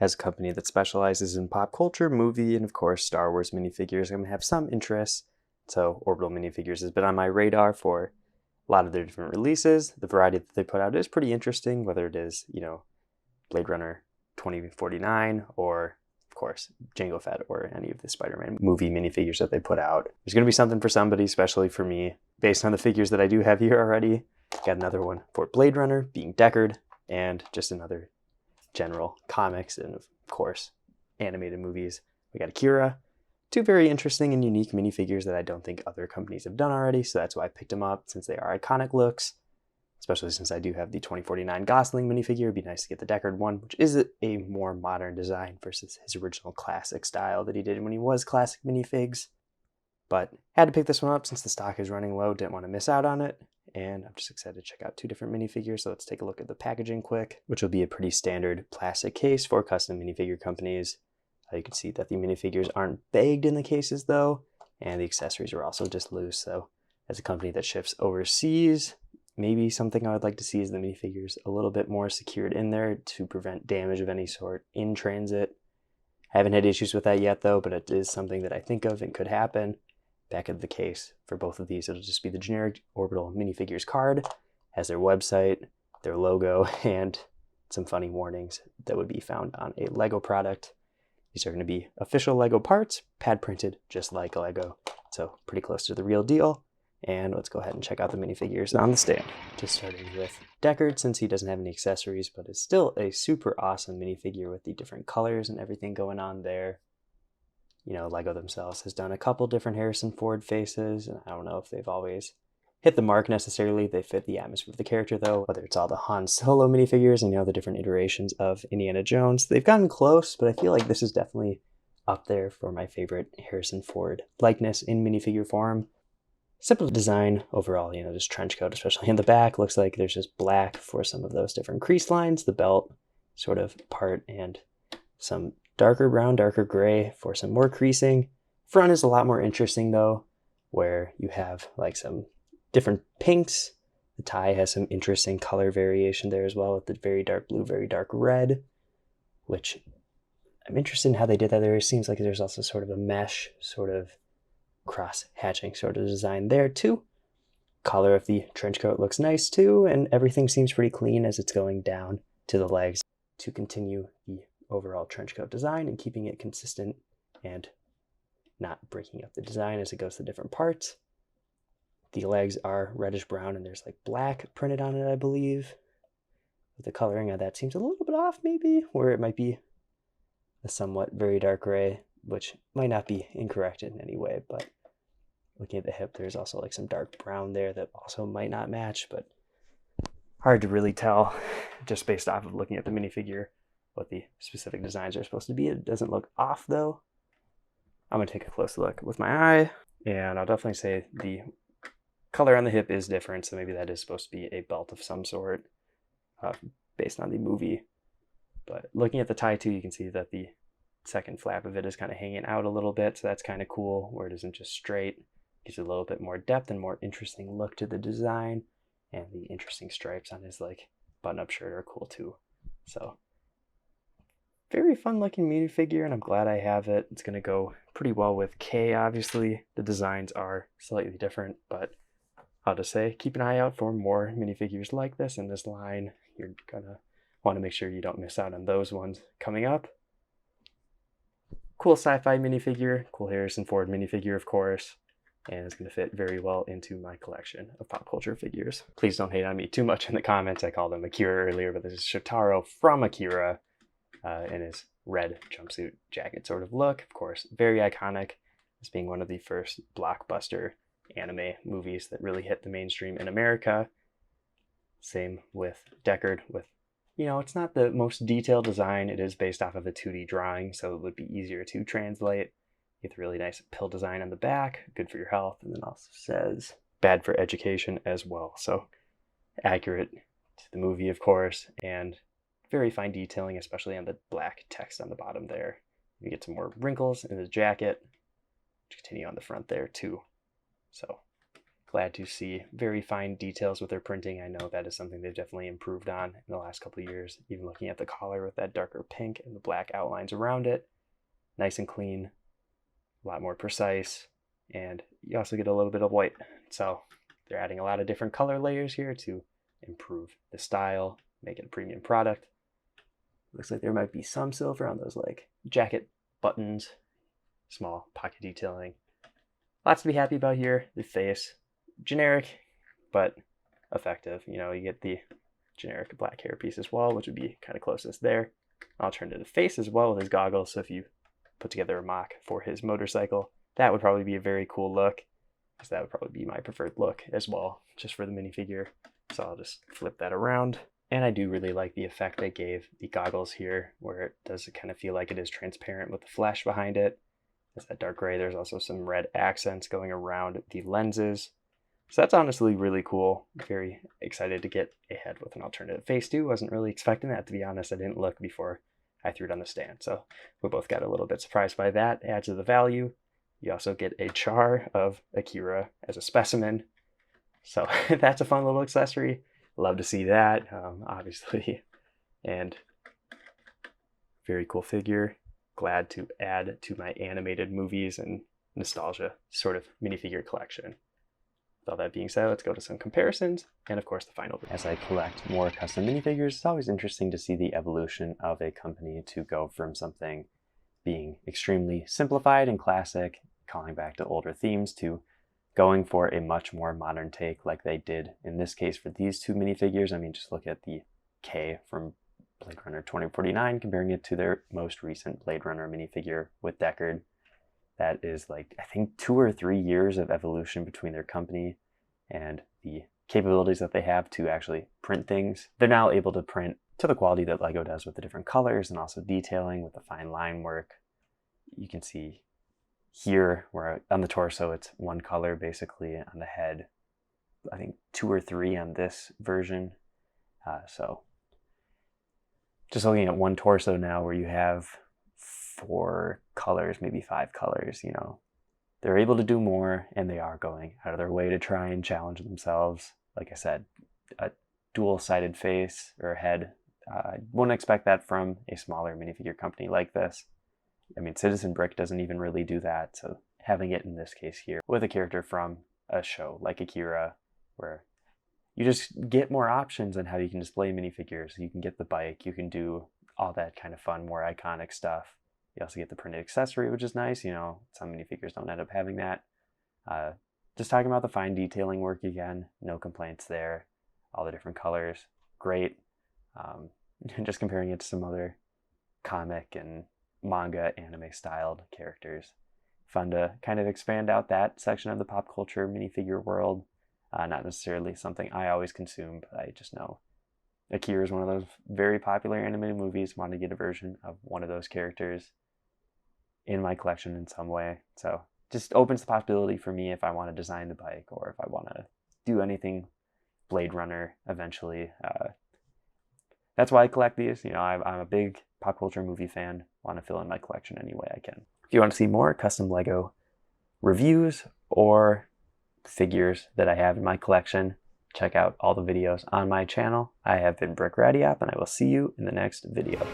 as a company that specializes in pop culture, movie, and of course Star Wars minifigures, I'm going to have some interest. So Orbital Minifigures has been on my radar for a lot of their different releases. The variety that they put out is pretty interesting, whether it is, Blade Runner 2049 or, of course, Jango Fett or any of the Spider-Man movie minifigures that they put out. There's going to be something for somebody, especially for me. Based on the figures that I do have here already, got another one for Blade Runner being Deckard, and just another general comics and, of course, animated movies. We got Akira. Two very interesting and unique minifigures that I don't think other companies have done already, so that's why I picked them up, since they are iconic looks. Especially since I do have the 2049 Gosling minifigure. It'd be nice to get the Deckard one, which is a more modern design versus his original classic style that he did when he was classic minifigs. But had to pick this one up since the stock is running low, didn't want to miss out on it. And I'm just excited to check out two different minifigures, so let's take a look at the packaging quick, which will be a pretty standard plastic case for custom minifigure companies. You can see that the minifigures aren't bagged in the cases though, and the accessories are also just loose. So as a company that ships overseas, maybe something I would like to see is the minifigures a little bit more secured in there to prevent damage of any sort in transit. I haven't had issues with that yet though, but it is something that I think of and could happen. Back of the case for both of these, it'll just be the generic Orbital Minifigures card, has their website, their logo, and some funny warnings that would be found on a Lego product. These are going to be official Lego parts, pad printed just like Lego, so pretty close to the real deal. And let's go ahead and check out the minifigures on the stand. Just starting with Deckard, since he doesn't have any accessories, but is still a super awesome minifigure with the different colors and everything going on there. Lego themselves has done a couple different Harrison Ford faces, and I don't know if they've always hit the mark necessarily. They fit the atmosphere of the character though, whether it's all the Han Solo minifigures and the different iterations of Indiana Jones. They've gotten close, but I feel like this is definitely up there for my favorite Harrison Ford likeness in minifigure form. Simple design overall, just trench coat, especially in the back. Looks like there's just black for some of those different crease lines, the belt sort of part, and some darker brown, darker gray for some more creasing. Front is a lot more interesting though, where you have like some different pinks. The tie has some interesting color variation there as well, with the very dark blue, very dark red, which I'm interested in how they did that there. It seems like there's also sort of a mesh sort of cross hatching sort of design there too. Color of the trench coat looks nice too, and everything seems pretty clean as it's going down to the legs to continue the overall trench coat design and keeping it consistent and not breaking up the design as it goes to different parts. The legs are reddish brown and there's like black printed on it, I believe. With the coloring of that seems a little bit off maybe, where it might be a somewhat very dark gray, which might not be incorrect in any way, but looking at the hip, there's also like some dark brown there that also might not match, but hard to really tell just based off of looking at the minifigure what the specific designs are supposed to be. It doesn't look off though. I'm gonna take a close look with my eye, and I'll definitely say the color on the hip is different, so maybe that is supposed to be a belt of some sort based on the movie. But looking at the tie too, you can see that the second flap of it is kind of hanging out a little bit, so that's kind of cool, where it isn't just straight. Gives it a little bit more depth and more interesting look to the design, and the interesting stripes on his like button-up shirt are cool too. So very fun looking minifigure, and I'm glad I have it. It's going to go pretty well with K, obviously. The designs are slightly different, but I'll just say keep an eye out for more minifigures like this in this line. You're going to want to make sure you don't miss out on those ones coming up. Cool sci-fi minifigure, cool Harrison Ford minifigure, of course, and it's going to fit very well into my collection of pop culture figures. Please don't hate on me too much in the comments. I called him Akira earlier, but this is Shotaro from Akira in his red jumpsuit jacket sort of look. Of course, very iconic, as being one of the first blockbuster anime movies that really hit the mainstream in America. Same with Deckard, with it's not the most detailed design. It is based off of a 2D drawing, so it would be easier to translate. You get the really nice pill design on the back, good for your health, and then also says bad for education as well. So accurate to the movie, of course, and very fine detailing, especially on the black text on the bottom there. You get some more wrinkles in the jacket, which continue on the front there too. So glad to see very fine details with their printing. I know that is something they've definitely improved on in the last couple of years, even looking at the collar with that darker pink and the black outlines around it. Nice and clean, a lot more precise, and you also get a little bit of white. So they're adding a lot of different color layers here to improve the style, make it a premium product. Looks like there might be some silver on those like jacket buttons, small pocket detailing. Lots to be happy about here. The face, generic, but effective. You know, you get the generic black hairpiece as well, which would be kind of closest there. Alternative face as well with his goggles. So if you put together a mock for his motorcycle, that would probably be a very cool look, because that would probably be my preferred look as well, just for the minifigure. So I'll just flip that around. And I do really like the effect they gave the goggles here, where it does kind of feel like it is transparent with the flash behind it. It's that dark gray. There's also some red accents going around the lenses. So that's honestly really cool. Very excited to get ahead with an alternative face too. Wasn't really expecting that, to be honest. I didn't look before I threw it on the stand. So we both got a little bit surprised by that. Adds to the value. You also get a char of Akira as a specimen. So that's a fun little accessory. Love to see that, obviously. And very cool figure. Glad to add to my animated movies and nostalgia sort of minifigure collection. With all that being said, let's go to some comparisons and of course the final. As I collect more custom minifigures, it's always interesting to see the evolution of a company to go from something being extremely simplified and classic, calling back to older themes, to going for a much more modern take like they did in this case for these two minifigures. I mean, just look at the K from Blade Runner 2049, comparing it to their most recent Blade Runner minifigure with Deckard. That is like, I think 2 or 3 years of evolution between their company and the capabilities that they have to actually print things. They're now able to print to the quality that Lego does with the different colors and also detailing with the fine line work. You can see here where on the torso it's one color basically, on the head I think 2 or 3 on this version. So just looking at one torso now where you have 4 colors, maybe 5 colors, you know, they're able to do more, and they are going out of their way to try and challenge themselves. Like I said, a dual-sided face or head, I wouldn't expect that from a smaller minifigure company like this. I mean, Citizen Brick doesn't even really do that, so having it in this case here with a character from a show like Akira, where you just get more options on how you can display minifigures. You can get the bike, you can do all that kind of fun, more iconic stuff. You also get the printed accessory, which is nice. You know, some minifigures don't end up having that. Just talking about the fine detailing work again, no complaints there. All the different colors, great. Just comparing it to some other comic and manga anime styled characters. Fun to kind of expand out that section of the pop culture minifigure world. Not necessarily something I always consume, but I just know Akira is one of those very popular animated movies. Want to get a version of one of those characters in my collection in some way. So just opens the possibility for me if I want to design the bike or if I want to do anything Blade Runner eventually. That's why I collect these. You know, I'm a big pop culture movie fan. Want to fill in my collection any way I can. If you want to see more custom Lego reviews or figures that I have in my collection, check out all the videos on my channel. I have been Brick Radiop, and I will see you in the next video.